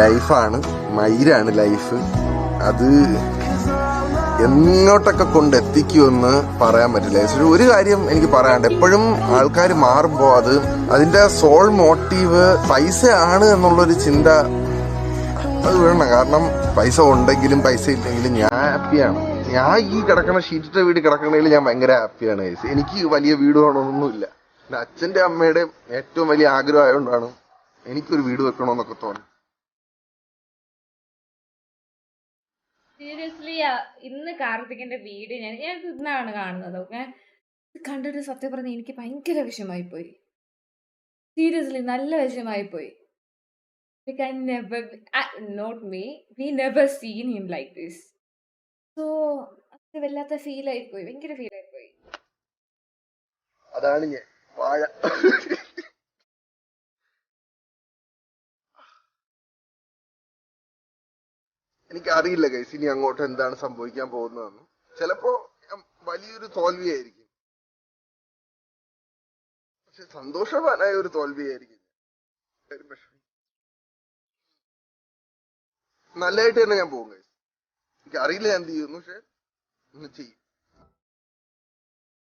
ലൈഫാണ്, മയിലാണ് ലൈഫ്. അത് എങ്ങോട്ടൊക്കെ കൊണ്ടെത്തിക്കുമെന്ന് പറയാൻ പറ്റില്ല. ഒരു കാര്യം എനിക്ക് പറയാനുണ്ട്, എപ്പോഴും ആൾക്കാർ മാറുമ്പോൾ അതിന്റെ സോൾ മോട്ടീവ് പൈസ ആണ് എന്നുള്ളൊരു ചിന്ത അത് വേണം. കാരണം പൈസ ഉണ്ടെങ്കിലും പൈസ ഇല്ലെങ്കിലും ഞാൻ ഹാപ്പിയാണ്. ഞാൻ ഈ കിടക്കണ ഷീറ്റിട്ട വീട് കിടക്കണതിൽ ഞാൻ ഭയങ്കര ഹാപ്പിയാണ്. എനിക്ക് വലിയ വീട് വേണമെന്നൊന്നുമില്ല. എൻ്റെ അച്ഛൻ്റെ അമ്മയുടെയും ഏറ്റവും വലിയ ആഗ്രഹം ആയതുകൊണ്ടാണ് എനിക്കൊരു വീട് വെക്കണമെന്നൊക്കെ തോന്നി. സീരിയസ്ലി ഇന്ന് കാർത്തികിന്റെ വീഡിയോ ഞാൻ ഇന്നാണ് കാണുന്നത്. ഓക്കെ, കണ്ടിട്ട് സത്യം പറഞ്ഞ എനിക്ക് ഭയങ്കര വിഷമായി പോയി. സീരിയസ്ലി നല്ല വിഷമായി പോയി. Like I never, not me, we never seen him like this. So അത് വല്ലാത്ത ഫീൽ ആയിപ്പോയി, ഭയങ്കര ഫീൽ ആയിപ്പോയി. അതാണ് ഞാൻ വാഴ. എനിക്കറിയില്ല ഗൈസ് ഇനി അങ്ങോട്ട് എന്താണ് സംഭവിക്കാൻ പോകുന്നതെന്ന്. ചിലപ്പോ വലിയൊരു തോൽവിയായിരിക്കും, പക്ഷെ സന്തോഷവാനായ ഒരു തോൽവിയായിരിക്കും. നല്ലതായിട്ട് തന്നെ ഞാൻ പോകും ഗൈസ്. എനിക്ക് അറിയില്ല ഞാൻ എന്ത് ചെയ്യുന്നു, പക്ഷെ ഒന്ന് ചെയ്യും.